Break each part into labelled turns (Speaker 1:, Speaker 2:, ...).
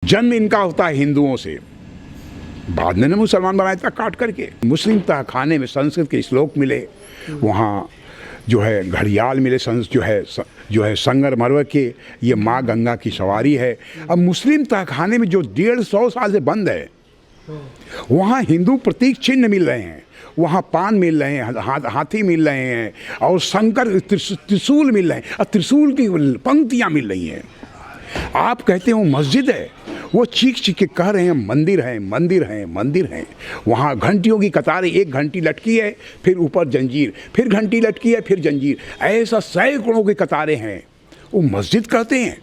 Speaker 1: जन्म इनका होता है हिंदुओं से, बाद में मुसलमान बनाया था काट करके। मुस्लिम तहखाने में संस्कृत के श्लोक मिले, वहाँ जो है घड़ियाल मिले, जो है संगमरमर के, ये माँ गंगा की सवारी है। अब मुस्लिम तहखाने में जो 150 साल से बंद है, वहाँ हिंदू प्रतीक चिन्ह मिल रहे हैं, वहाँ पान मिल रहे हैं, हाथी मिल रहे हैं, और शंकर त्रिशूल मिल रहे हैं, और त्रिशूल की पंक्तियाँ मिल रही हैं। आप कहते हो मस्जिद है, वो चीख चीख के कह रहे हैं मंदिर है, मंदिर है, मंदिर है। वहाँ घंटियों की कतारें, एक घंटी लटकी है, फिर ऊपर जंजीर, फिर घंटी लटकी है, फिर जंजीर, ऐसा सैकड़ों की कतारें हैं, वो मस्जिद कहते हैं।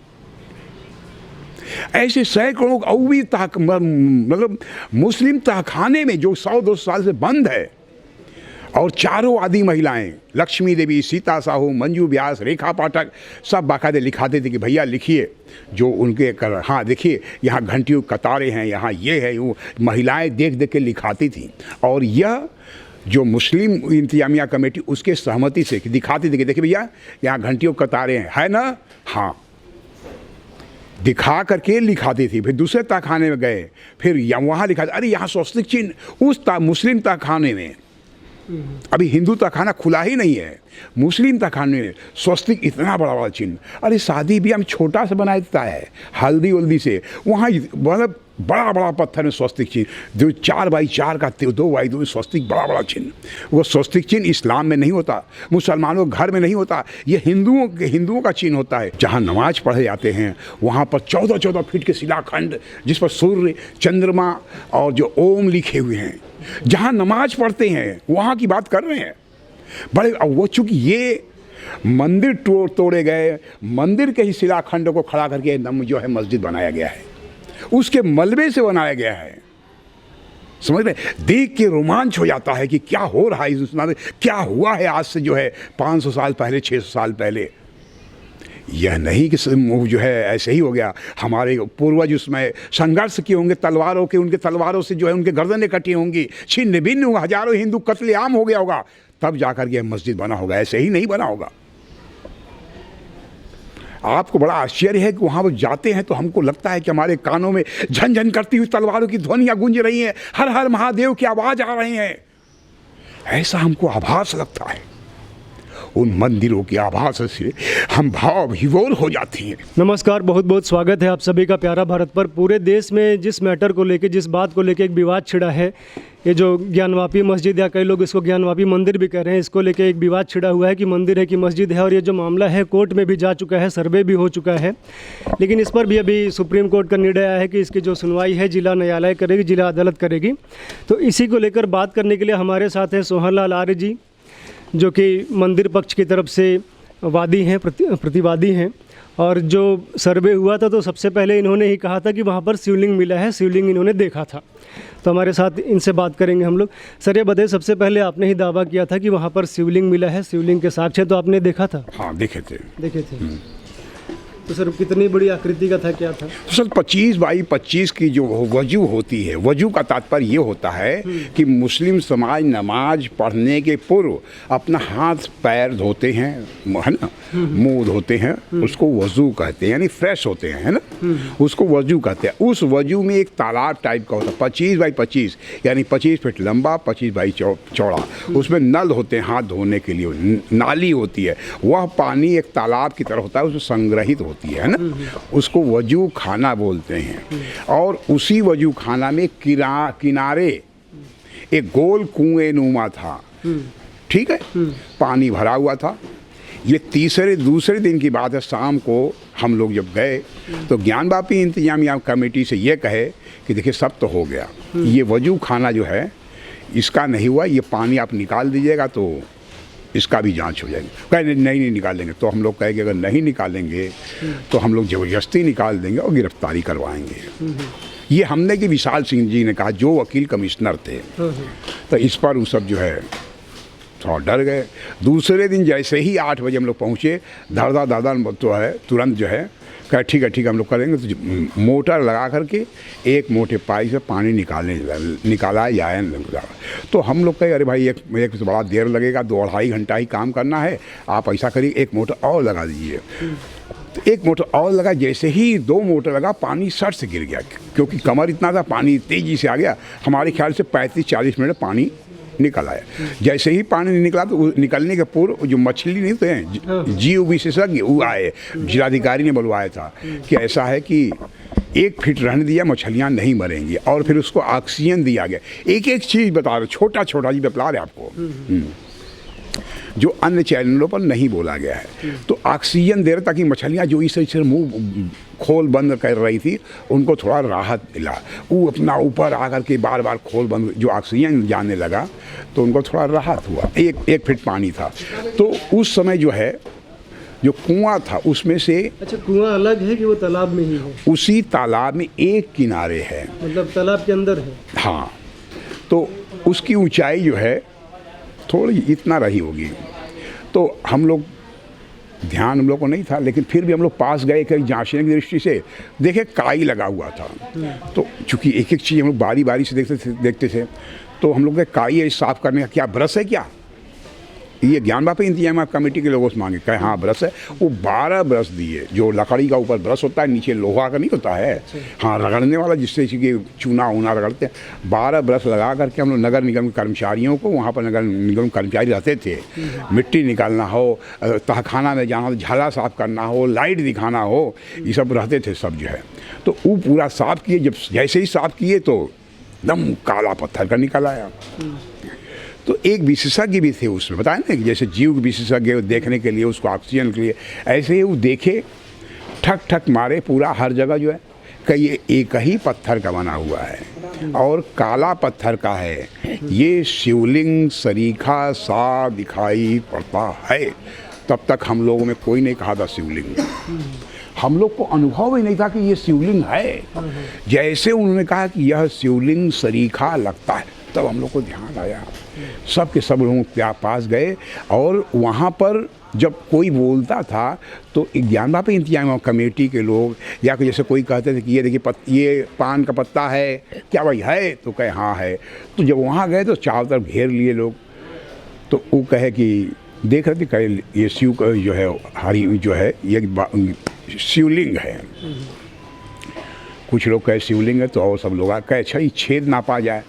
Speaker 1: ऐसे सैकड़ों और भी मतलब मुस्लिम तहखाने में जो 100-200 साल से बंद है, और चारों आदि महिलाएं, लक्ष्मी देवी, सीता साहू, मंजू व्यास, रेखा पाठक, सब बाकायदे लिखाते थे कि भैया लिखिए जो उनके कर, हाँ देखिए यहाँ घंटियों कतारें हैं, यहाँ ये है, वो महिलाएं देख देख के लिखाती थी। और यह जो मुस्लिम इंतजामिया कमेटी उसके सहमति से दिखाती थी कि देखिए भैया यहाँ घंटियों कतारें हैं, है ना, हाँ, दिखा करके लिखाती थी। फिर दूसरे तहखाने में गए, फिर वहाँ लिखा, अरे यहाँ स्वस्तिक चिन्ह उस मुस्लिम तहखाने में, अभी हिंदू तहखाना खुला ही नहीं है, मुस्लिम तहखाने में स्वस्तिक इतना बड़ा बड़ा चिन्ह। अरे शादी भी हम छोटा सा बना देता है, हल्दी वल्दी से, वहाँ मतलब बड़ा बड़ा पत्थर में स्वस्तिक चिन्ह, जो 4x4 का 2x2 स्वस्तिक बड़ा बड़ा चिन्ह। वो स्वस्तिक चिन्ह इस्लाम में नहीं होता, मुसलमानों के घर में नहीं होता, ये हिंदुओं का चिन्ह होता है। जहाँ नमाज पढ़े जाते हैं वहाँ पर 14-14 फीट के शिलाखंड, जिस पर सूर्य, चंद्रमा और जो ओम लिखे हुए हैं, जहाँ नमाज पढ़ते हैं वहाँ की बात कर रहे हैं बड़े। वो चूँकि ये मंदिर तोड़े गए, मंदिर के ही शिलाखंड को खड़ा करके जो है मस्जिद बनाया गया है, उसके मलबे से बनाया गया है। समझ रहे, देख के रोमांच हो जाता है कि क्या हो रहा है इस में, क्या हुआ है आज से जो है 500 साल पहले, 600 साल पहले। यह नहीं कि जो है ऐसे ही हो गया, हमारे पूर्वज उसमें संघर्ष किए होंगे तलवारों के, उनके तलवारों से जो है उनके गर्दनें कटी होंगी, छिन्न भिन्न होगा, हजारों हिंदू कत्लेआम हो गया होगा, तब जाकर के मस्जिद बना होगा, ऐसे ही नहीं बना होगा। आपको बड़ा आश्चर्य है कि वहाँ वो जाते हैं तो हमको लगता है कि हमारे कानों में झनझन करती हुई तलवारों की ध्वनियाँ गूंज रही हैं, हर हर महादेव की आवाज़ आ रही हैं, ऐसा हमको आभास लगता है। उन मंदिरों की आभास से हम भाव विभोर हो जाते हैं।
Speaker 2: नमस्कार, बहुत बहुत स्वागत है आप सभी का प्यारा भारत पर। पूरे देश में जिस मैटर को लेके, जिस बात को लेके एक विवाद छिड़ा है, ये जो ज्ञानवापी मस्जिद, या कई लोग इसको ज्ञानवापी मंदिर भी कह रहे हैं, इसको लेके एक विवाद छिड़ा हुआ है कि मंदिर है कि मस्जिद है। और ये जो मामला है कोर्ट में भी जा चुका है, सर्वे भी हो चुका है, लेकिन इस पर भी अभी सुप्रीम कोर्ट का निर्णय आया है कि इसकी जो सुनवाई है जिला न्यायालय करेगी, जिला अदालत करेगी। तो इसी को लेकर बात करने के लिए हमारे साथ हैं सोहन लाल आर्य जी, जो कि मंदिर पक्ष की तरफ से वादी हैं, प्रतिवादी हैं। और जो सर्वे हुआ था तो सबसे पहले इन्होंने ही कहा था कि वहाँ पर शिवलिंग मिला है, शिवलिंग इन्होंने देखा था। तो हमारे साथ इनसे बात करेंगे हम लोग। सर ये बताइए, सबसे पहले आपने ही दावा किया था कि वहाँ पर शिवलिंग मिला है, शिवलिंग के साक्ष्य तो आपने देखा था?
Speaker 1: हाँ, देखे थे।
Speaker 2: तो सर कितनी बड़ी आकृति का था, क्या था?
Speaker 1: तो सर 25x25 की जो वजू होती है, वजू का तात्पर्य ये होता है कि मुस्लिम समाज नमाज पढ़ने के पूर्व अपना हाथ पैर धोते हैं, है ना, मुंह धोते हैं, उसको वजू कहते हैं, यानी फ्रेश होते हैं, है ना, उसको वजू कहते हैं। उस वजू में एक तालाब टाइप का होता है, 25x25 यानी 25 फीट लंबा, 25 चौड़ा, उसमें नल होते हैं हाथ धोने के लिए, नाली होती है, वह पानी एक तालाब की तरह होता है, उसमें संग्रहित होती है ना, उसको वजू खाना बोलते हैं। और उसी वजू खाना में किनारे एक गोल कुएं नुमा था, ठीक है, पानी भरा हुआ था। ये दूसरे दिन की बात है, शाम को हम लोग जब गए तो ज्ञानवापी इंतजामिया कमेटी से ये कहे कि देखिए सब तो हो गया, ये वजू खाना जो है इसका नहीं हुआ, ये पानी आप निकाल दीजिएगा तो इसका भी जांच हो जाएगी। कहे नहीं निकालेंगे। तो हम लोग कहेंगे अगर नहीं निकालेंगे तो हम लोग ज़बरदस्ती निकाल देंगे और गिरफ्तारी करवाएंगे। ये हमने कि विशाल सिंह जी ने कहा, जो वकील कमिश्नर थे। तो इस पर वो सब जो है थोड़ा डर गए। दूसरे दिन जैसे ही 8 बजे हम लोग पहुँचे, दादा तो है तुरंत जो है कहा ठीक है हम लोग करेंगे। तो मोटर लगा करके एक मोटे पाइप से पानी निकाला जाए। तो हम लोग कहे अरे भाई एक तो बड़ा देर लगेगा, 2-2.5 घंटा ही काम करना है, आप ऐसा करिए एक मोटर और लगा दीजिए। तो एक मोटर और लगा, जैसे ही 2 मोटर लगा पानी सर से गिर गया, क्योंकि कमर इतना था, पानी तेज़ी से आ गया। हमारे ख्याल से 35-40 मिनट पानी निकल आया। जैसे ही पानी निकला तो निकलने के पूर्व जो मछली नहीं थे, जीव विशेषज्ञ वो आए, जिलाधिकारी ने बुलवाया था कि ऐसा है कि 1 फीट रहने दिया, मछलियाँ नहीं मरेंगी, और फिर उसको ऑक्सीजन दिया गया। एक एक चीज़ बता रहे, छोटा छोटा जी बता रहे आपको, जो अन्य चैनलों पर नहीं बोला गया है। तो ऑक्सीजन दे रहे ताकि मछलियाँ जो इस तरह से मुंह खोल बंद कर रही थी उनको थोड़ा राहत मिला। वो अपना ऊपर आकर के बार बार खोल बंद, जो ऑक्सीजन जाने लगा तो उनको थोड़ा राहत हुआ। 1 फीट पानी था। तो उस समय जो है, जो कुआं था उसमें से,
Speaker 2: अच्छा, कुआं अलग है कि वो तालाब में ही है?
Speaker 1: उसी तालाब में एक किनारे है,
Speaker 2: मतलब तालाब के अंदर है?
Speaker 1: हाँ। तो उसकी ऊंचाई जो है थोड़ी इतना रही होगी। तो हम लोग, ध्यान हम लोग को नहीं था, लेकिन फिर भी हम लोग पास गए कहीं जांचने की दृष्टि से, देखे काई लगा हुआ था। तो चूंकि एक एक चीज़ हम लोग बारी बारी से देखते थे, तो हम लोग के काई साफ करने का क्या ब्रश है क्या? ये ज्ञानवापी इंतजाम कमेटी के लोगों से मांगे, कहे हाँ ब्रश है। वो 12 ब्रश दिए, जो लकड़ी का ऊपर ब्रश होता है, नीचे लोहा का नहीं होता है, हाँ, रगड़ने वाला, जिससे कि चूना ऊना रगड़ते हैं। 12 ब्रश लगा करके हम लोग नगर निगम के कर्मचारियों को, वहाँ पर नगर निगम कर्मचारी रहते थे, मिट्टी निकालना हो, तहखाना में जाना हो, झाला साफ करना हो, लाइट दिखाना हो, ये सब रहते थे सब जो है। तो वो पूरा साफ किए। जब जैसे ही साफ किए तो एकदम काला पत्थर का निकल आया। तो एक विशेषज्ञ भी थे उसमें, बताया ना कि जैसे जीव विशेषज्ञ देखने के लिए, उसको ऑक्सीजन के लिए, ऐसे ही वो देखे, ठक ठक मारे पूरा हर जगह जो है, कि ये एक ही पत्थर का बना हुआ है और काला पत्थर का है, ये शिवलिंग सरीखा सा दिखाई पड़ता है। तब तक हम लोगों में कोई नहीं कहा था शिवलिंग, हम लोग को अनुभव ही नहीं था कि ये शिवलिंग है। जैसे उन्होंने कहा कि यह शिवलिंग सरीखा लगता है, तब हम लोग को ध्यान आया। सब के सब लोग पास गए, और वहाँ पर जब कोई बोलता था तो ज्ञानवापी इंतजाम कमेटी के लोग, या जैसे कोई कहते थे कि ये देखिए ये पान का पत्ता है क्या भाई, है? तो कहे हाँ है। तो जब वहाँ गए तो चारों तरफ घेर लिए लोग। तो वो कहे कि देख रहे थे, कहे ये शिव का जो है, हरी जो है, ये शिवलिंग है। कुछ लोग कहे शिवलिंग है, तो और सब लोग कहे अच्छा ये छेद नापा जाए।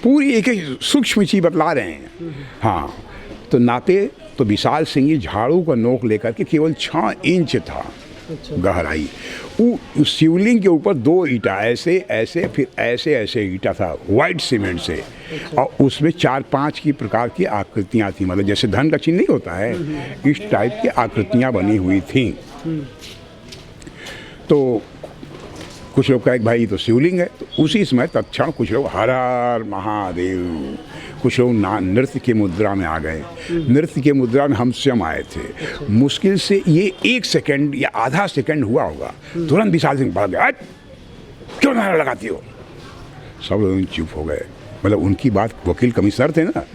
Speaker 1: पूरी एक एक सूक्ष्म चीज़ बतला रहे हैं। हाँ, तो नापे तो विशाल सिंह जी झाड़ू का नोक लेकर के केवल 6 इंच था गहराई। वो शिवलिंग के ऊपर 2 ईंटा ऐसे ऐसे, फिर ऐसे ऐसे ईंटा था वाइट सीमेंट से, और उसमें 4-5 की प्रकार की आकृतियाँ थी, मतलब जैसे धन का चिन्ह नहीं होता है, इस टाइप की आकृतियाँ बनी हुई थी। तो कुछ लोग कहे भाई तो शिवलिंग है। तो उसी समय तत्क्षण कुछ लोग हर हर महादेव, कुछ लोग नृत्य के मुद्रा में आ गए। नृत्य के मुद्रा में हम स्वयं आए थे। मुश्किल से ये 1 सेकंड या आधा सेकंड हुआ होगा, तुरंत विशाल सिंह भाग गया, क्यों नारा लगाती हो? सब लोग चुप हो गए। मतलब उनकी बात, वकील कमिश्नर थे ना,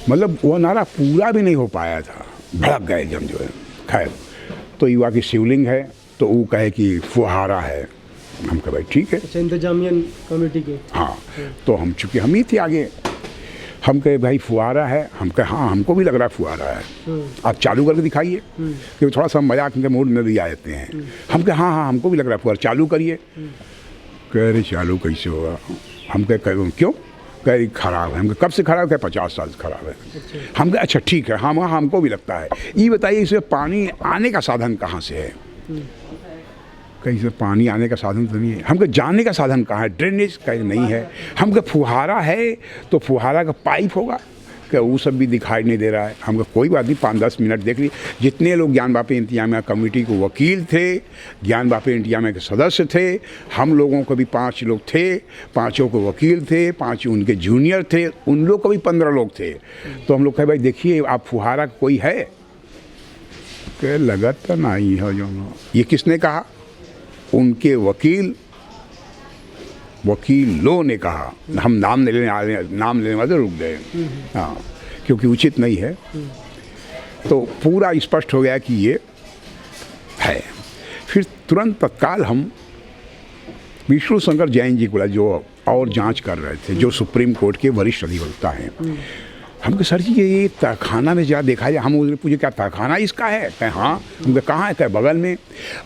Speaker 1: मतलब वो नारा पूरा भी नहीं हो पाया था, भड़क गए जब जो है। खैर, तो युवा की शिवलिंग है, तो वो कहे कि फुहारा है। हम कहे भाई ठीक है।
Speaker 2: अच्छा, इंतजामिया कमेटी के? हाँ।
Speaker 1: तो हम चूँकि हम ही थे आगे, हम कहे भाई फुहारा है। हम कहे हाँ, हमको भी लग रहा है फुहारा है, आप चालू करके दिखाइए, क्योंकि थोड़ा सा मजाक के मूड में भी आ जाते हैं। हम कहे हाँ हाँ, हमको भी लग रहा है फुहारा, चालू करिए। कह रहे चालू कैसे होगा? हम कहे क्यों? कह रही खराब है। हम कहे कब से खराब है? 50 साल से खराब है। हम कहे अच्छा ठीक है, हाँ हमको भी लगता है। ये बताइए इसमें पानी आने का साधन कहाँ से है? कहीं से पानी आने का साधन तो नहीं है। हमको जाने का साधन कहाँ है? ड्रेनेज कहीं नहीं है। हमको फुहारा है तो फुहारा का पाइप होगा क्या? वो सब भी दिखाई नहीं दे रहा है। हमको कोई बात नहीं, 5-10 मिनट देख ली। जितने लोग ज्ञानवापी इंतजामिया कमेटी को वकील थे, ज्ञानवापी इंतजामिया के सदस्य थे, हम लोगों को भी 5 लोग थे, 5 को वकील थे, 5 उनके जूनियर थे, उन लोग को भी 15 लोग थे। तो हम लोग कहे भाई देखिए आप फुहारा कोई है? कह लगत तो नहीं है जो। ये किसने कहा? उनके वकीलों ने कहा। हम नाम लेने वाले रुक गए, हाँ, क्योंकि उचित नहीं है। तो पूरा स्पष्ट हो गया कि ये है। फिर तुरंत तत्काल हम विष्णु शंकर जैन जी को, जो और जांच कर रहे थे, जो सुप्रीम कोर्ट के वरिष्ठ अधिवक्ता हैं, हमको सर जी ये तहखाना में जा देखा जाए, हम उधर पूछे क्या तहखाना इसका है, कहे हाँ, हमको कहाँ है, कहे बगल में।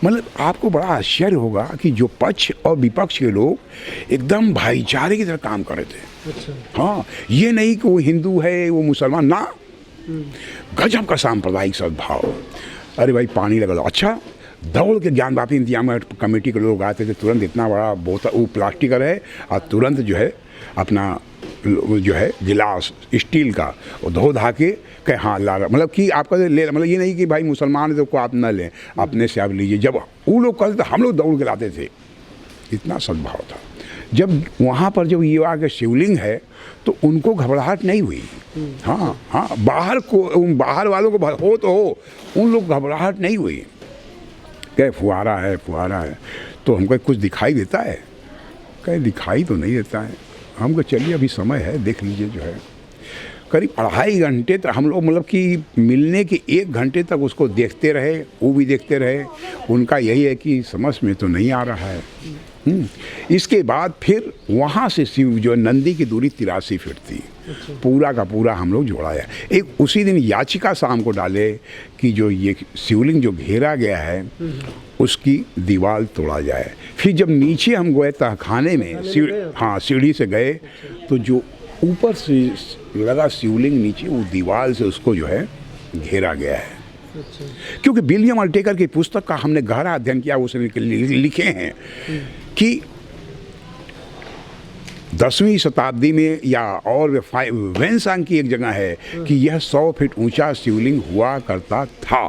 Speaker 1: मतलब आपको बड़ा आश्चर्य होगा कि जो पक्ष और विपक्ष के लोग एकदम भाईचारे की तरह काम कर रहे थे।
Speaker 2: अच्छा।
Speaker 1: हाँ, ये नहीं कि वो हिंदू है वो मुसलमान ना, गजब का सांप्रदायिक सद्भाव। अरे भाई पानी लगा लो, अच्छा दौड़ के ज्ञानवापी इंतजाम कमेटी के लोग आते थे, तुरंत इतना बड़ा बोतल वो प्लास्टिक का रहे और तुरंत जो है अपना जो है गिलास स्टील का वो धो धा के कहे हाँ ला रहा, मतलब कि आपका ले, मतलब ये नहीं कि भाई मुसलमान है तो को आप न लें, अपने से आप लीजिए। जब वो लोग करते तो हम लोग दौड़ के लाते थे, इतना सद्भाव था। जब वहाँ पर जब ये आगे शिवलिंग है तो उनको घबराहट नहीं हुई। हाँ हाँ, बाहर वालों को हो तो हो, उन लोग घबराहट नहीं हुई। कहे फुहारा है फुहारा है, तो हमको कुछ दिखाई देता है, कहे दिखाई तो नहीं देता है। हमको चलिए अभी समय है देख लीजिए। जो है करीब 2.5 घंटे तक हम लोग, मतलब कि मिलने के 1 घंटे तक उसको देखते रहे, वो भी देखते रहे। उनका यही है कि समझ में तो नहीं आ रहा है। इसके बाद फिर वहाँ से शिव जो नंदी की दूरी 83 फीट थी। पूरा का पूरा हम लोग जोड़ाया। एक उसी दिन याचिका शाम को डाले कि जो ये शिवलिंग जो घेरा गया है उसकी दीवार तोड़ा जाए। फिर जब नीचे हम गए तहखाने में हाँ सीढ़ी से गए तो जो ऊपर से लगा शिवलिंग नीचे वो दीवार से उसको जो है घेरा गया है। क्योंकि विलियम अल्टेकर की पुस्तक का हमने गहरा अध्ययन किया, उसने लिखे हैं कि 10वीं शताब्दी में या और वेनसांग की एक जगह है कि यह 100 फीट ऊंचा शिवलिंग हुआ करता था,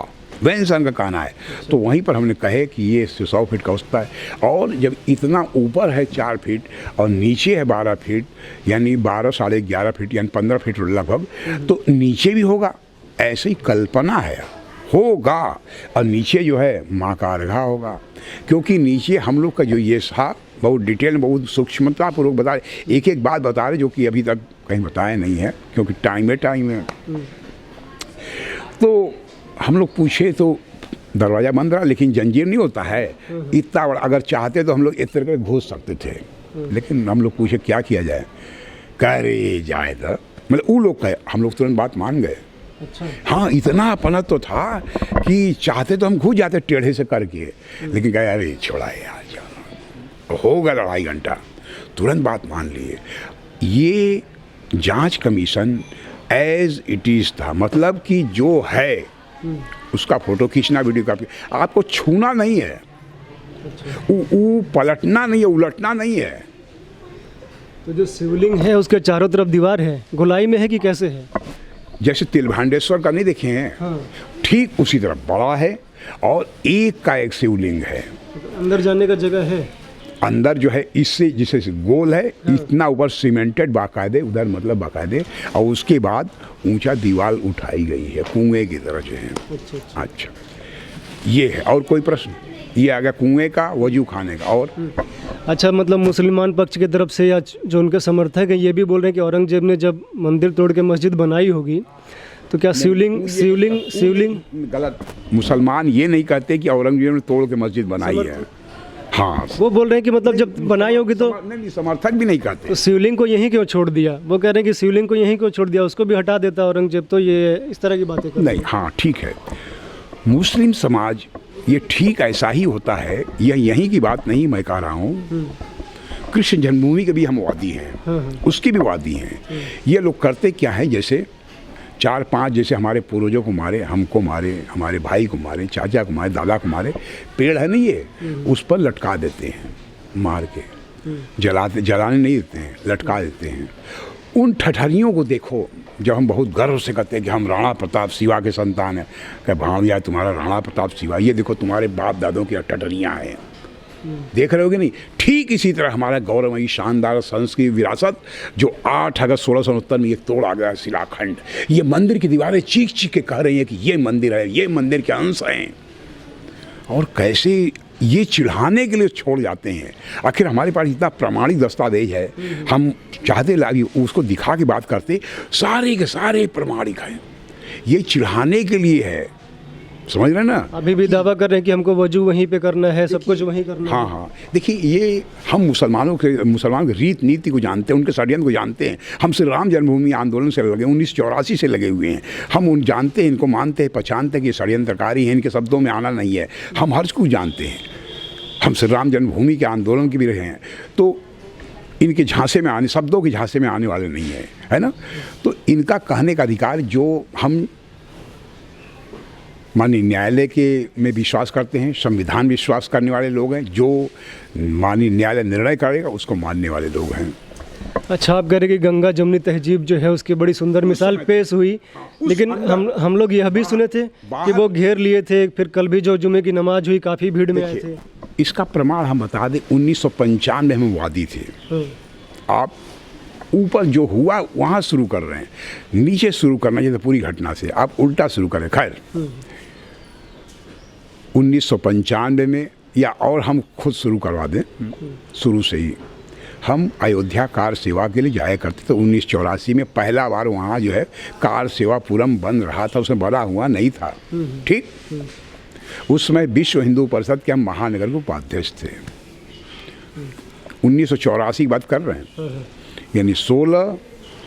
Speaker 1: वेनसांग का कहना है। तो वहीं पर हमने कहे कि ये 100 फीट का होता है। और जब इतना ऊपर है 4 फीट और नीचे है 12 फीट, यानी 12 साढ़े 11 फीट यानी 15 फीट लगभग, तो नीचे भी होगा, ऐसी ही कल्पना है, होगा। और नीचे जो है माँ का अर्घा होगा, क्योंकि नीचे हम लोग का जो ये था बहुत डिटेल में बहुत सूक्ष्मतापूर्वक बता रहे, एक एक बात बता रहे जो कि अभी तक कहीं बताया नहीं है, क्योंकि टाइम है। तो हम लोग पूछे तो दरवाज़ा बंद रहा, लेकिन जंजीर नहीं होता है इतना बड़ा, अगर चाहते तो हम लोग इस तरह के घुस सकते थे। लेकिन हम लोग पूछे क्या किया जाए, कह रहे जाए तो मतलब वो लोग कहे, हम लोग तुरंत बात मान गए।
Speaker 2: अच्छा।
Speaker 1: हाँ, इतना अपना तो था कि चाहते तो हम घुस जाते टेढ़े से करके, लेकिन कहे अरे छोड़ा यार, होगा 2.5 घंटा, तुरंत बात मान लिए। ये जांच कमीशन एज इट इज़ था, मतलब कि जो है उसका फोटो खींचना, वीडियो कॉपी, आपको छूना नहीं है, पलटना नहीं है, उलटना नहीं है।
Speaker 2: तो जो शिवलिंग है उसके चारों तरफ दीवार है, गोलाई में है कि कैसे है?
Speaker 1: जैसे तिलभांडेश्वर का नहीं देखे हैं,
Speaker 2: हाँ।
Speaker 1: ठीक उसी तरह बड़ा है और एक का एक शिवलिंग है।
Speaker 2: अंदर जाने का जगह है?
Speaker 1: अंदर जो है इससे जिसे गोल है, इतना ऊपर सीमेंटेड बाकायदे, उधर मतलब बाकायदे, और उसके बाद ऊंचा दीवार उठाई गई है कुएं की तरह जो है। अच्छा, ये है। और कोई प्रश्न? ये आ गया कुएं का, वजू खाने का। और
Speaker 2: अच्छा, मतलब मुसलमान पक्ष की तरफ से या जो उनके समर्थक हैं ये भी बोल रहे हैं कि औरंगजेब ने जब मंदिर तोड़ के मस्जिद बनाई होगी तो क्या शिवलिंग
Speaker 1: गलत। मुसलमान ये नहीं कहते कि औरंगजेब ने तोड़ के मस्जिद बनाई है। हाँ,
Speaker 2: वो बोल रहे हैं कि मतलब जब बनाई होगी तो
Speaker 1: नहीं, समर्थक भी नहीं कहते।
Speaker 2: तो शिवलिंग को यहीं क्यों छोड़ दिया? वो कह रहे हैं कि शिवलिंग को यहीं क्यों छोड़ दिया, उसको भी हटा देता औरंगजेब। तो ये इस तरह की बातें करते हैं।
Speaker 1: नहीं, हाँ ठीक है, मुस्लिम समाज ये ठीक ऐसा ही होता है, यह यहीं की बात नहीं मैं कह रहा हूँ। कृष्ण जन्मभूमि के भी हम वादी हैं, उसकी भी वादी हैं। ये लोग करते क्या है, जैसे 4-5 जैसे हमारे पूर्वजों को मारे, हमको मारे, हमारे भाई को मारे, चाचा को मारे, दादा को मारे, पेड़ है नहीं ये, उस पर लटका देते हैं मार के, जलाने नहीं देते हैं, लटका देते हैं। उन ठठरियों को देखो, जब हम बहुत गर्व से कहते हैं कि हम राणा प्रताप सिवा के संतान हैं, क्या भाणजा तुम्हारा राणा प्रताप सिवा, ये देखो तुम्हारे बाप दादों की ठठरियाँ हैं, देख रहे हो कि नहीं। ठीक इसी तरह हमारा गौरवमयी शानदार संस्कृति विरासत जो 8 अगस्त 1669 में ये तोड़ा गया शिलाखंड, ये मंदिर की दीवारें चीख चीख के कह रही हैं कि ये मंदिर है, ये मंदिर के अंश हैं। और कैसे ये चिढ़ाने के लिए छोड़ जाते हैं। आखिर हमारे पास इतना प्रमाणिक दस्तावेज है, हम चाहते लागे उसको दिखा के बात करते, सारे के सारे प्रमाणिक हैं। ये चिढ़ाने के लिए है, समझ रहे हैं ना।
Speaker 2: अभी भी दावा कर रहे हैं कि हमको वजू वहीं पे करना है, सब कुछ वहीं करना है।
Speaker 1: हाँ हाँ, देखिए ये हम मुसलमानों की रीत नीति को जानते हैं, उनके षड्यंत्र को जानते हैं। हम श्री राम जन्मभूमि आंदोलन से लगे 1984 से लगे हुए हैं। हम उन जानते हैं, इनको मानते हैं, पहचानते हैं कि षड्यंत्रकारी हैं, इनके शब्दों में आना नहीं है। हम हर को जानते हैं, हम श्री राम जन्मभूमि के आंदोलन के भी रहे हैं, तो इनके झांसे में आने, शब्दों के झांसे में आने वाले नहीं है ना। तो इनका कहने का अधिकार, जो हम माननीय न्यायालय के में विश्वास करते हैं, संविधान विश्वास करने वाले लोग हैं, जो माननीय न्यायालय निर्णय करेगा उसको मानने वाले लोग हैं।
Speaker 2: अच्छा, आप कह रहे कि गंगा जमुनी तहजीब जो है उसकी बड़ी सुंदर मिसाल पेश हुई, लेकिन हम लोग यह भी सुने थे कि वो घेर लिए थे। फिर कल भी जो जुमे की नमाज हुई, काफ़ी भीड़ में आए थे।
Speaker 1: इसका प्रमाण हम बता दें, 1995 में वादी थे। आप ऊपर जो हुआ वहाँ शुरू कर रहे हैं, नीचे शुरू करना चाहिए पूरी घटना से, आप उल्टा शुरू करें। खैर 1995 में, या और हम खुद शुरू करवा दें शुरू से ही, हम अयोध्या कार सेवा के लिए जाया करते थे। 1984 में पहला बार वहाँ जो है कार सेवा पुरम बन रहा था, उसमें बड़ा हुआ नहीं था। ठीक, उस समय विश्व हिंदू परिषद के हम महानगर के उपाध्यक्ष थे। 1984 की बात कर रहे हैं, यानी 16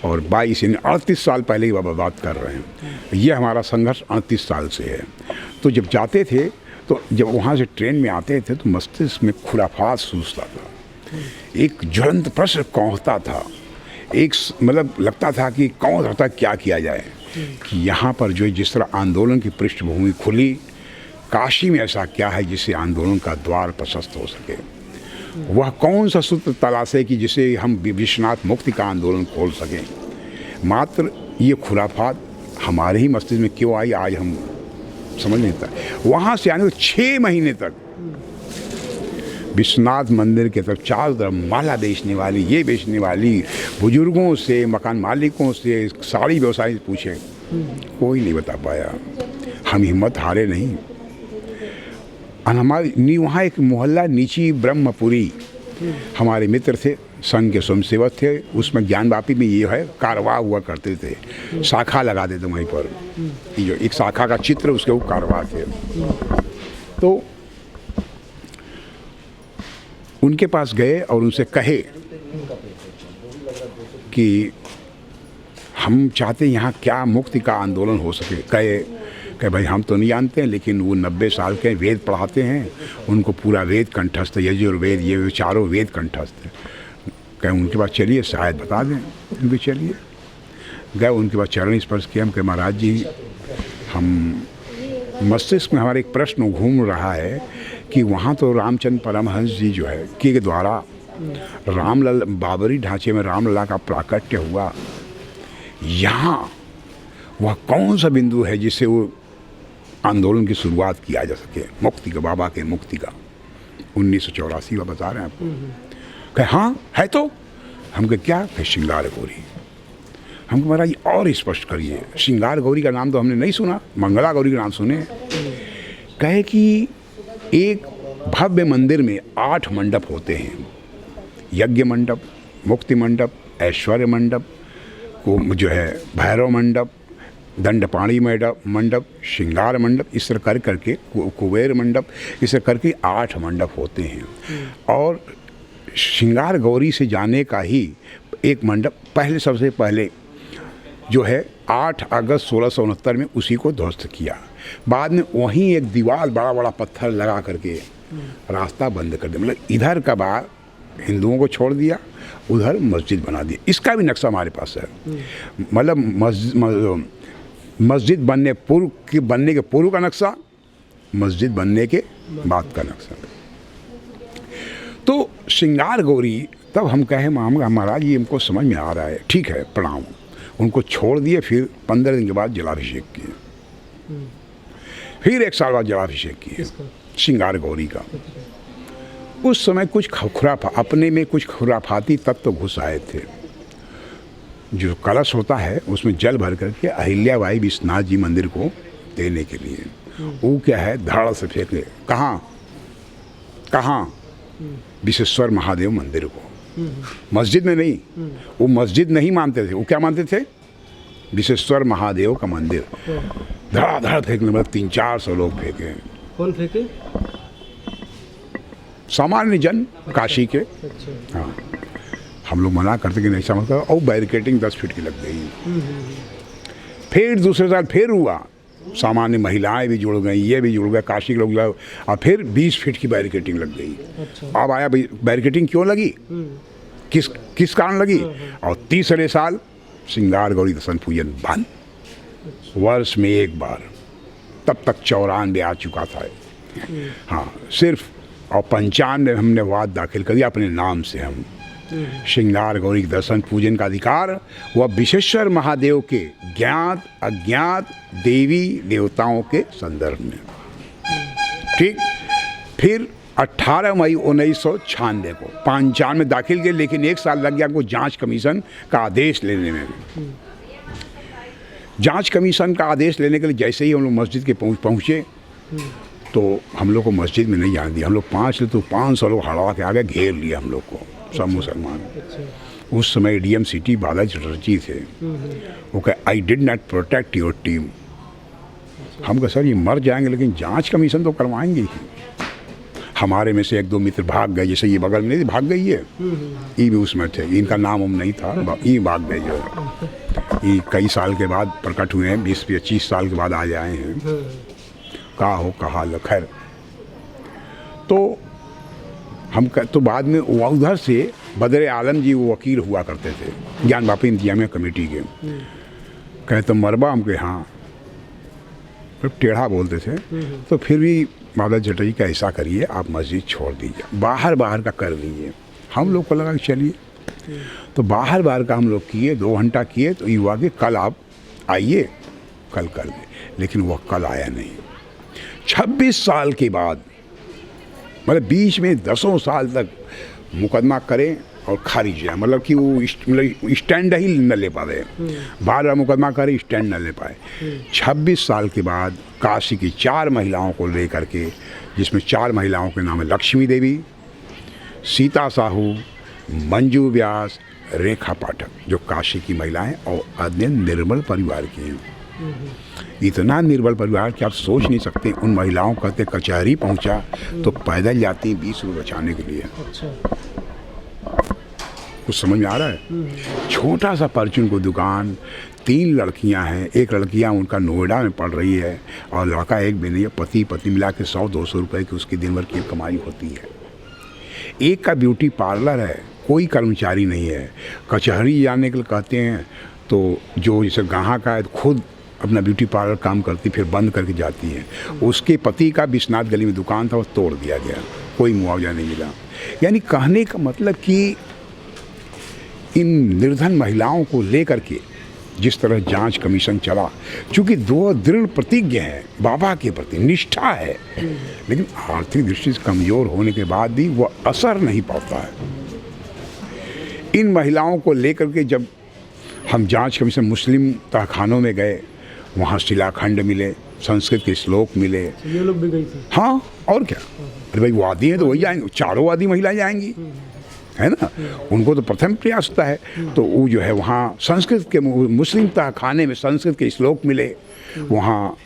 Speaker 1: और 22 यानी 38 साल पहले की बात कर रहे हैं। ये हमारा संघर्ष 38 साल से है। तो जब जाते थे, तो जब वहाँ से ट्रेन में आते थे, तो मस्तिष्क में खुराफात सूझता था, एक ज्वलंत प्रश्न कौंधता था, एक मतलब लगता था कि कौन रहता क्या किया जाए, कि यहाँ पर जो जिस तरह आंदोलन की पृष्ठभूमि खुली, काशी में ऐसा क्या है जिससे आंदोलन का द्वार प्रशस्त हो सके। वह कौन सा सूत्र तलाशे कि जिसे हम विश्वनाथ मुक्ति का आंदोलन खोल सकें। मात्र ये खुराफात हमारे ही मस्तिष्क में क्यों आई, आज हम समझ नहीं पाए। वहाँ से आने को 6 महीने तक विश्वनाथ मंदिर के तरफ चारों तरफ माला बेचने वाली, ये बेचने वाली, बुजुर्गों से, मकान मालिकों से, सारी व्यवसायी से पूछे, कोई नहीं बता पाया। हम हिम्मत हारे नहीं। हमारी वहाँ एक मोहल्ला नीची ब्रह्मपुरी, हमारे मित्र थे, संघ के स्वयंसेवक थे, उसमें ज्ञानवापी में ये है कारवां हुआ करते थे, शाखा लगा देते वहीं पर, जो एक शाखा का चित्र उसके वो कारवां थे। तो उनके पास गए और उनसे कहे कि हम चाहते हैं यहाँ क्या मुक्ति का आंदोलन हो सके। कहे भाई हम तो नहीं जानते हैं, लेकिन वो 90 साल के वेद पढ़ाते हैं, उनको पूरा वेद कंठस्थ, यजुर्वेद, ये चारों वेद कंठस्थ है। कहे उनके पास चलिए, शायद बता दें। उनके चलिए गए, उनके पास चरण स्पर्श किया। हम कहे महाराज जी, हम मस्तिष्क में हमारे एक प्रश्न घूम रहा है कि वहाँ तो रामचंद्र परमहंस जी जो है के द्वारा रामलला, बाबरी ढांचे में रामलला का प्राकट्य हुआ, यहाँ वह कौन सा बिंदु है जिससे वो आंदोलन की शुरुआत किया जा सके, मुक्ति का, बाबा के मुक्ति का। 1984 का बता रहे हैं आपको। कहे हाँ है तो। हम कहे क्या? कहे श्रृंगार गौरी। हमको महाराज और स्पष्ट करिए, श्रृंगार गौरी का नाम तो हमने नहीं सुना, मंगला गौरी का नाम सुने। कहे कि एक भव्य मंदिर में 8 मंडप होते हैं, यज्ञ मंडप, मुक्ति मंडप, ऐश्वर्य मंडप, को जो है भैरव मंडप, दंडपाणी मंडप, श्रृंगार मंडप, इस तरह कर करके कुबेर मंडप, इस तरह करके 8 मंडप होते हैं। और श्रृंगार गौरी से जाने का ही एक मंडप पहले, सबसे पहले जो है 8 अगस्त 1669 में उसी को ध्वस्त किया। बाद में वहीं एक दीवार, बड़ा बड़ा पत्थर लगा करके रास्ता बंद कर दिया, मतलब इधर का बाहर हिंदुओं को छोड़ दिया, उधर मस्जिद बना दी। इसका भी नक्शा हमारे पास है, मतलब मस्जिद बनने के पूर्व का नक्शा, मस्जिद बनने के बाद का नक्शा। तो श्रृंगार गौरी, तब हम कहे महाराज ये हमको समझ में आ रहा है, ठीक है प्रणाम। उनको छोड़ दिए, फिर 15 दिन के बाद जलाभिषेक किए, फिर 1 साल बाद जलाभिषेक किए श्रृंगार गौरी का। उस समय कुछ अपने में कुछ खुराफाती तत्व घुस आए थे। जो कलश होता है उसमें जल भर करके अहिल्याबाई विश्वनाथ जी मंदिर को देने के लिए, वो क्या है धड़ से फेंके, कहाँ विश्वेश्वर महादेव मंदिर को, मस्जिद में नहीं। वो मस्जिद नहीं मानते थे, वो क्या मानते थे? विश्वेश्वर महादेव का मंदिर धड़ाधड़ फेंकने मतलब 300-400 लोग फेंके।
Speaker 2: कौन फेंके?
Speaker 1: सामान्य जन काशी के।
Speaker 2: अच्छा।
Speaker 1: हाँ, हम लोग मना करते कि नहीं समझता, और बैरिकेटिंग 10 फीट की लग गई। फिर दूसरे साल फिर हुआ, सामान्य महिलाएं भी जुड़ गई, ये भी जुड़ गए, काशी के लोग, और फिर 20 फीट की बैरिकेटिंग लग गई।
Speaker 2: अच्छा।
Speaker 1: अब आया भाई बैरिकेटिंग क्यों लगी, किस कारण लगी? और तीसरे साल श्रृंगार गौरी दर्शन पूजन बंद, वर्ष में एक बार। तब तक 94 आ चुका था। हाँ, सिर्फ और 95 हमने वाद दाखिल कर दिया अपने नाम से। हम श्रृंगार गौरी के दर्शन पूजन का अधिकार वह विश्वेश्वर महादेव के ज्ञात अज्ञात देवी देवताओं के संदर्भ में। ठीक, फिर 18 मई 1996 को 95 में दाखिल किए, लेकिन 1 साल लग गया हमको जांच कमीशन का आदेश लेने में। जांच कमीशन का आदेश लेने के लिए जैसे ही हम लोग मस्जिद के पहुँचे तो हम लोग को मस्जिद में नहीं जाने दिया। हम लोग 500 लोग हड़वा के आगे घेर लिया हम लोग को, सब मुसलमान। उस समय डीएम सिटी बाला चटर्जी थे। वो कहे I did not protect your team. हम कहे सर ये मर जाएंगे लेकिन जांच कमीशन तो करवाएंगे ही। हमारे में से 1-2 मित्र भाग गए, जैसे ये बगल में नहीं भाग गई है, ये भी उसमें थे, इनका नाम हम नहीं था, ये भाग गए। जो ये कई साल के बाद प्रकट हुए हैं, 20-25 साल के बाद आ जाए हैं। कहा खैर। तो हम तो बाद में उधर से बदर आलम जी वो वकील हुआ करते थे ज्ञानवापी इंतजामिया कमेटी के। कहे तो मरबा, हम कहे हाँ, फिर टेढ़ा बोलते थे। तो फिर भी बादल चटर्जी का ऐसा करिए, आप मस्जिद छोड़ दीजिए, बाहर का कर लीजिए। हम लोग को लगा कि चलिए, तो बाहर का हम लोग किए, 2 घंटा किए। तो ये हुआ कि कल आप आइए, कल कर दे, लेकिन वह कल आया नहीं। 26 साल के बाद, मतलब बीच में 10 साल तक मुकदमा करें और खारिज जाए, मतलब कि वो स्टैंड ही न ले पा रहे। बार मुकदमा करे, स्टैंड न ले पाए। 26 साल के बाद काशी की 4 महिलाओं को लेकर के, जिसमें 4 महिलाओं के नाम है लक्ष्मी देवी, सीता साहू, मंजू व्यास, रेखा पाठक, जो काशी की महिलाएं और अन्य निर्मल परिवार की हैं। इतना निर्बल परिवार कि आप सोच नहीं सकते। उन महिलाओं कहते कचहरी पहुंचा तो पैदल जाती 20 रुपये बचाने के लिए।
Speaker 2: अच्छा।
Speaker 1: कुछ समझ में आ रहा है? छोटा सा परचून को दुकान, 3 लड़कियां हैं, एक लड़कियां उनका नोएडा में पढ़ रही है और लड़का एक भी नहीं है। पति मिला के 100-200 रुपये की उसकी दिन भर की कमाई होती है। एक का ब्यूटी पार्लर है, कोई कर्मचारी नहीं है। कचहरी जाने के लिए कहते हैं तो जो जैसे ग्राहक है खुद अपना ब्यूटी पार्लर काम करती, फिर बंद करके जाती है। उसके पति का विश्वनाथ गली में दुकान था, वो तोड़ दिया गया, कोई मुआवजा नहीं मिला। यानी कहने का मतलब कि इन निर्धन महिलाओं को लेकर के जिस तरह जांच कमीशन चला, चूँकि 2 दृढ़ प्रतिज्ञ हैं, बाबा के प्रति निष्ठा है, लेकिन आर्थिक दृष्टि से कमज़ोर होने के बाद भी वह असर नहीं पड़ता है। इन महिलाओं को लेकर के जब हम जांच कमीशन मुस्लिम तहखानों में गए, वहाँ शिलाखंड मिले, संस्कृत के श्लोक मिले।
Speaker 2: ये लोग भी गई थी?
Speaker 1: हाँ, और क्या। अरे भाई वादी हैं तो वही जाएंगे, 4 वादी महिलाएं जाएंगी, है ना। उनको तो प्रथम प्रयास होता है। तो वो जो है वहाँ संस्कृत के मुस्लिम तहखाने में संस्कृत के श्लोक मिले, वहाँ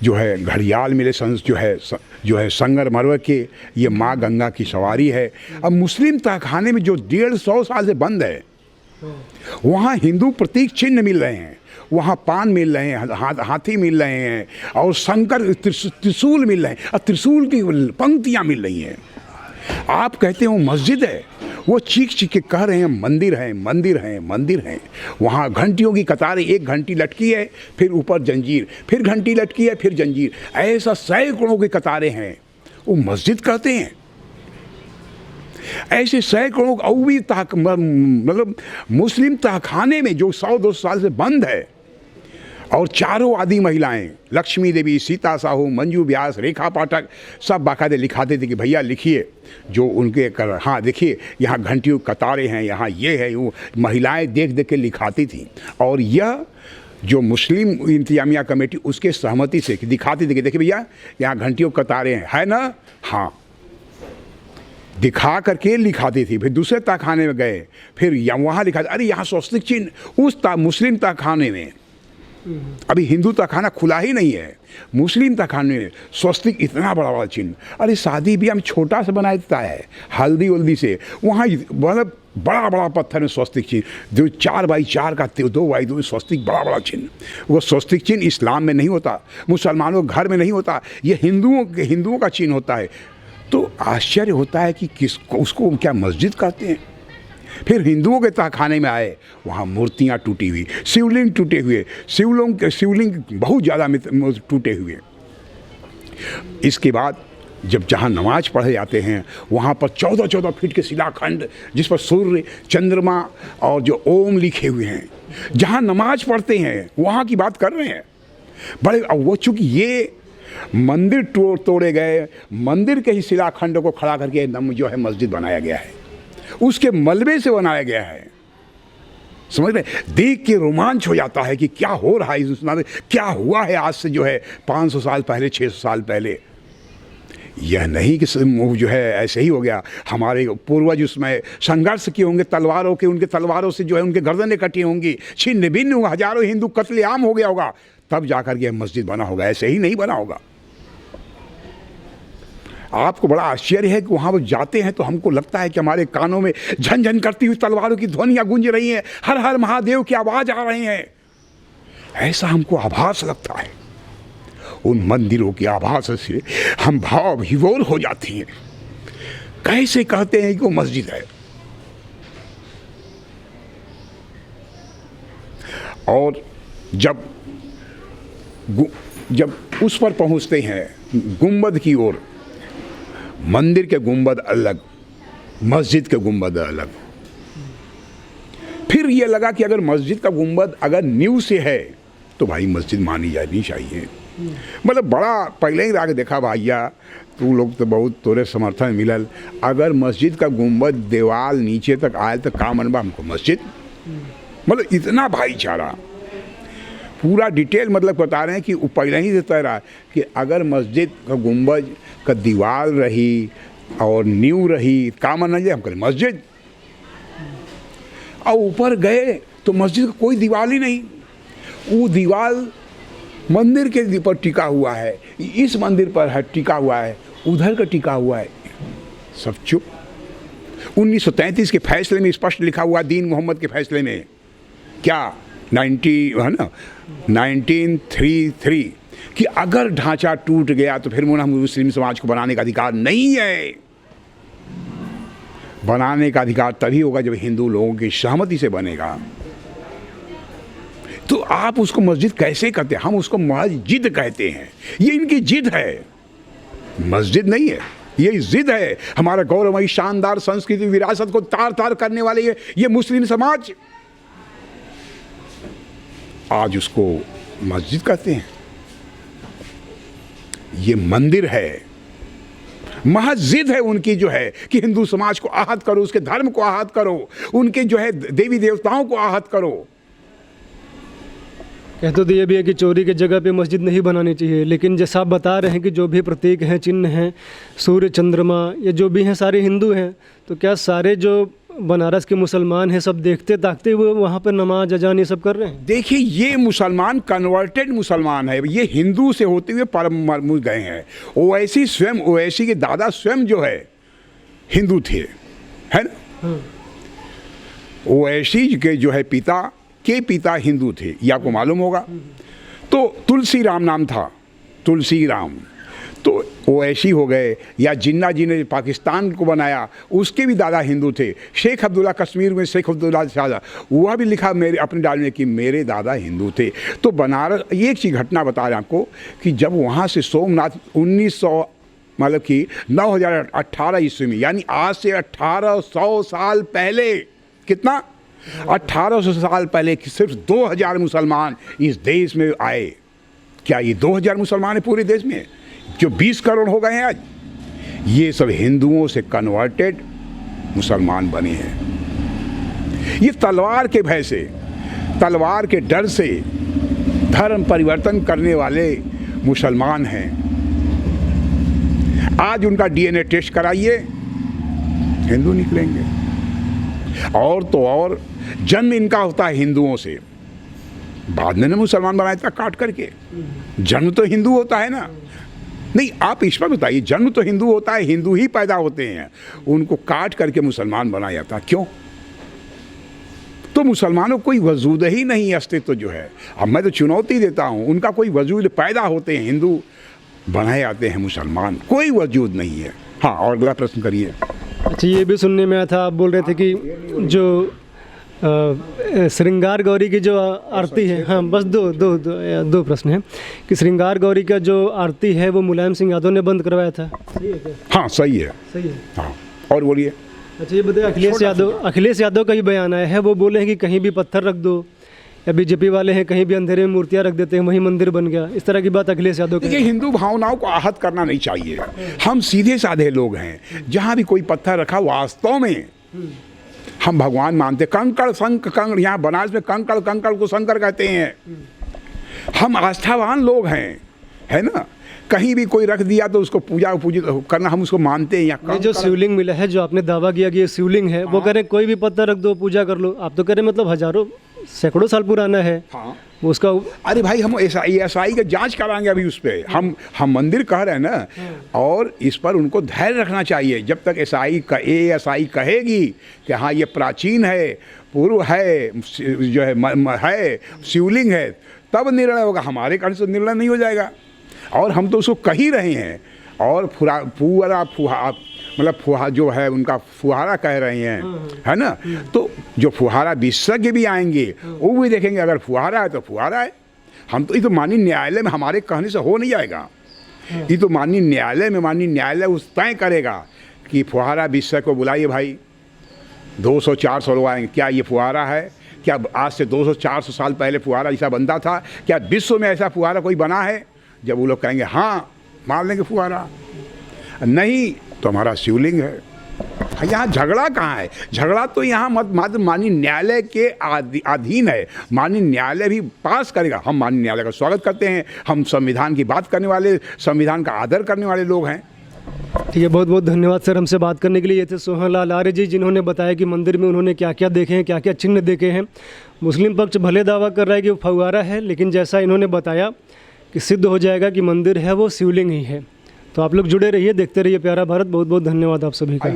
Speaker 1: जो है घड़ियाल मिले, जो है संगमरमर के, ये माँ गंगा की सवारी है। अब मुस्लिम तहखाने में जो 150 साल से बंद है, वहाँ हिंदू प्रतीक चिन्ह मिल रहे हैं, वहाँ पान मिल रहे हैं, हाथी मिल रहे हैं, और शंकर त्रिशूल मिल रहे हैं, और त्रिशूल की पंक्तियाँ मिल रही हैं। आप कहते हो मस्जिद है, वो चीख के कह रहे हैं मंदिर है, मंदिर है, मंदिर है। वहाँ घंटियों की कतारें, 1 घंटी लटकी है, फिर ऊपर जंजीर, फिर घंटी लटकी है, फिर जंजीर, ऐसा सैकड़ों की कतारें हैं, वो मस्जिद कहते हैं। ऐसे सैकड़ों अववी मतलब मुस्लिम तहखाने में जो 100-200 साल से बंद है, और 4 आदि महिलाएं, लक्ष्मी देवी, सीता साहू, मंजू व्यास, रेखा पाठक, सब बाकायदे लिखाते थे कि भैया लिखिए जो उनके कर। हाँ देखिए, यहाँ घंटियों कतारें हैं, यहाँ ये है, वो महिलाएं देख देख के लिखाती थी। और यह जो मुस्लिम इंतजामिया कमेटी उसके सहमति से दिखाती थी कि देखिए भैया यहाँ घंटियों कतारें हैं, है ना। हाँ, दिखा करके लिखाती थी। फिर दूसरे तहखाने में गए, फिर वहाँ लिखा, अरे यहाँ स्वस्तिक चिन्ह उस मुस्लिम तहखाने में अभी हिंदू तहखाना खुला ही नहीं है, मुस्लिम तहखाने में स्वस्तिक इतना बड़ा बड़ा चिन्ह। अरे शादी भी हम छोटा सा बना देता है हल्दी वल्दी से, वहाँ मतलब बड़ा बड़ा पत्थर में स्वस्तिक चिन्ह, जो 4x4 का 2x2 में स्वस्तिक बड़ा बड़ा चिन्ह। वो स्वस्तिक चिन्ह इस्लाम में नहीं होता, मुसलमानों के घर में नहीं होता, ये हिंदुओं का चिन्ह होता है। तो आश्चर्य होता है कि किसको उसको क्या मस्जिद कहते हैं। फिर हिंदुओं के तहखाने में आए, वहाँ मूर्तियाँ टूटी हुई, शिवलिंग टूटे हुए, शिवलिंग बहुत ज़्यादा टूटे हुए। इसके बाद जब जहाँ नमाज पढ़े जाते हैं वहाँ पर 14-14 फीट के शिलाखंड, जिस पर सूर्य, चंद्रमा और जो ओम लिखे हुए हैं, जहाँ नमाज पढ़ते हैं वहाँ की बात कर रहे हैं। बड़े वो चूँकि ये मंदिर तोड़े गए, मंदिर के ही शिलाखंड को खड़ा करके एकदम जो है मस्जिद बनाया गया है, उसके मलबे से बनाया गया है। समझ रहे, देख के रोमांच हो जाता है कि क्या हो रहा है इस में, क्या हुआ है आज से जो है 500 साल पहले, 600 साल पहले। यह नहीं कि जो है ऐसे ही हो गया। हमारे पूर्वज उसमें संघर्ष किए होंगे तलवारों के, उनके तलवारों से जो है उनके गर्दनें कटी होंगी, छिन्न भिन्न होगा, हजारों हिंदू कत्लेआम हो गया होगा, तब जाकर के मस्जिद बना होगा, ऐसे ही नहीं बना होगा। आपको बड़ा आश्चर्य है कि वहाँ पर जाते हैं तो हमको लगता है कि हमारे कानों में झनझन करती हुई तलवारों की ध्वनियाँ गूंज रही हैं, हर हर महादेव की आवाज़ आ रही हैं, ऐसा हमको आभास लगता है। उन मंदिरों की आभास से हम भाव विभोर हो जाती हैं। कैसे कहते हैं कि वो मस्जिद है। और जब उस पर पहुंचते हैं गुंबद की ओर, मंदिर के गुंबद अलग, मस्जिद के गुंबद अलग। फिर ये लगा कि अगर मस्जिद का गुंबद अगर नींव से है तो भाई मस्जिद मानी जानी चाहिए। मतलब बड़ा पहले ही आके देखा भैया, तू लोग तो बहुत तोरे समर्थन मिलल, अगर मस्जिद का गुंबद दीवार नीचे तक आए तो का मनबा हमको मस्जिद। मतलब इतना भाईचारा, पूरा डिटेल मतलब बता रहे हैं कि पहले ही से तय रहा कि अगर मस्जिद का गुंबज का दीवार रही और नींव रही, का माना जाए हम करें मस्जिद। और ऊपर गए तो मस्जिद का कोई दीवार ही नहीं, वो दीवार मंदिर के पर टिका हुआ है, इस मंदिर पर है टिका हुआ है, उधर का टिका हुआ है, सब चुप। 1933 के फैसले में स्पष्ट लिखा हुआ, दीन मोहम्मद के फैसले में क्या 1933 कि अगर ढांचा टूट गया तो फिर मुस्लिम समाज को बनाने का अधिकार नहीं है। बनाने का अधिकार तभी होगा जब हिंदू लोगों की सहमति से बनेगा। तो आप उसको मस्जिद कैसे कहते हैं? हम उसको मस्जिद कहते हैं। ये इनकी जिद है, मस्जिद नहीं है, ये जिद है। हमारा गौरवमयी शानदार संस्कृति विरासत को तार तार करने वाले ये मुस्लिम समाज आज उसको मस्जिद कहते हैं। ये मंदिर है, महज जिद है उनकी जो है कि हिंदू समाज को आहत करो, उसके धर्म को आहत करो, उनके जो है देवी देवताओं को आहत करो।
Speaker 2: कहते तो ये भी है कि चोरी की जगह पे मस्जिद नहीं बनानी चाहिए, लेकिन जैसा आप बता रहे हैं कि जो भी प्रतीक हैं, चिन्ह हैं, सूर्य, चंद्रमा, ये जो भी हैं सारे हिंदू हैं, तो क्या सारे जो बनारस के मुसलमान हैं सब देखते ताकते हुए वहाँ पर नमाज अजान ये सब कर रहे हैं?
Speaker 1: देखिए, ये मुसलमान कन्वर्टेड मुसलमान है, ये हिंदू से होते हुए परम गए हैं। ओवैसी स्वयं, ओवैसी के दादा स्वयं जो है हिंदू थे, है ना। ओवैसी के जो है पिता हिंदू थे, ये आपको मालूम होगा। तो तुलसी राम नाम था, तुलसी राम। तो ओवैसी हो गए, या जिन्ना जी ने पाकिस्तान को बनाया उसके भी दादा हिंदू थे। शेख अब्दुल्ला, कश्मीर में शेख अब्दुल्ला शाह, वह भी लिखा मेरे अपने डाल में कि मेरे दादा हिंदू थे। तो बनारस, एक चीज़ घटना बता रहे आपको कि जब वहाँ से सोमनाथ 1900 मतलब कि 9018 ईस्वी में, यानी आज से 1800 साल पहले, कितना 1800 साल पहले कि सिर्फ 2000 मुसलमान इस देश में आए। क्या ये 2000 मुसलमान है पूरे देश में जो 20 करोड़ हो गए हैं आज? ये सब हिंदुओं से कन्वर्टेड मुसलमान बने हैं। ये तलवार के भय से, तलवार के डर से धर्म परिवर्तन करने वाले मुसलमान हैं। आज उनका डीएनए टेस्ट कराइए, हिंदू निकलेंगे। और तो और जन्म इनका होता है हिंदुओं से, बाद में ना मुसलमान बनाया था काट करके। जन्म तो हिंदू होता है ना। नहीं, आप इस पर बताइए, जन्म तो हिंदू होता है, हिंदू ही पैदा होते हैं, उनको काट करके मुसलमान बनाया था, क्यों? तो मुसलमानों कोई वजूद ही नहीं, अस्तित्व जो है। अब मैं तो चुनौती देता हूँ, उनका कोई वजूद, पैदा होते हैं हिंदू, बनाए जाते हैं मुसलमान, कोई वजूद नहीं है। हाँ, और अगला प्रश्न करिए।
Speaker 2: अच्छा, ये भी सुनने में आया था, आप बोल रहे थे कि जो श्रृंगार गौरी की जो आरती है, हाँ बस दो प्रश्न हैं कि श्रृंगार गौरी का जो आरती है वो मुलायम सिंह यादव ने बंद करवाया था, सही है क्या?
Speaker 1: हाँ सही है।
Speaker 2: सही है।
Speaker 1: हाँ, और बोलिए।
Speaker 2: अच्छा, ये बताइए, अखिलेश यादव का ही बयान आया है, वो बोले हैं कि कहीं भी पत्थर रख दो, या बीजेपी वाले हैं कहीं भी अंधेरे में मूर्तियां रख देते हैं, वहीं मंदिर बन गया, इस तरह की बात अखिलेश यादव की।
Speaker 1: देखिए, हिंदू भावनाओं को आहत करना नहीं चाहिए। हम सीधे साधे लोग हैं। जहाँ भी कोई पत्थर रखा, वास्तव में हम भगवान मानते। कंकड़ शंख कंकड़, यहाँ बनारस में कंकड़ को शंकर कहते हैं। हम आस्थावान लोग हैं, है ना। कहीं भी कोई रख दिया तो उसको पूजित करना, हम उसको मानते हैं। यहाँ
Speaker 2: जो शिवलिंग मिला है, जो आपने दावा किया कि ये शिवलिंग है, वो कह रहे कोई भी पत्थर रख दो, पूजा कर लो, आप तो कह रहे मतलब हजारों सैकड़ों साल पुराना है।
Speaker 1: हाँ,
Speaker 2: उसका
Speaker 1: अरे भाई, हम एसआई का जांच कराएंगे अभी उस पर। हम मंदिर कह रहे हैं ना, और इस पर उनको धैर्य रखना चाहिए। जब तक एएसआई कहेगी कि हाँ ये प्राचीन है, पूर्व है, जो है शिवलिंग है, तब निर्णय होगा। हमारे कारण से निर्णय नहीं हो जाएगा। और हम तो उसको कह ही रहे हैं। और पूरा फुहारा जो है उनका फुहारा कह रहे हैं, है ना। तो जो फुहारा विशेषज्ञ भी आएंगे, वो भी देखेंगे, अगर फुहारा है तो फुहारा है। हम तो ये तो माननीय न्यायालय में हमारे कहने से हो नहीं जाएगा। ये तो माननीय न्यायालय उस तय करेगा कि फुहारा विशेषज्ञ को बुलाइए भाई, 200-400 लोग आएंगे, क्या ये फुहारा है? क्या आज से 200-400 साल पहले फुहारा जैसा बनता था? क्या विश्व में ऐसा फुहारा कोई बना है? जब वो लोग कहेंगे हाँ, मान लेंगे फुहारा, नहीं तो हमारा शिवलिंग है। यहाँ झगड़ा कहाँ है? झगड़ा तो यहाँ मात्र माननीय न्यायालय के अधीन है। माननीय न्यायालय भी पास करेगा। हम माननीय न्यायालय का स्वागत करते हैं। हम संविधान की बात करने वाले, संविधान का आदर करने वाले लोग हैं।
Speaker 2: ठीक है, बहुत बहुत धन्यवाद सर हमसे बात करने के लिए। ये थे सोहन लाल आर्य जी, जिन्होंने बताया कि मंदिर में उन्होंने क्या क्या देखे हैं, क्या क्या चिन्ह देखे हैं। मुस्लिम पक्ष भले दावा कर रहा है कि वो फव्वारा है, लेकिन जैसा इन्होंने बताया कि सिद्ध हो जाएगा कि मंदिर है वो शिवलिंग ही है। तो आप लोग जुड़े रहिए, देखते रहिए प्यारा भारत। बहुत बहुत धन्यवाद आप सभी का।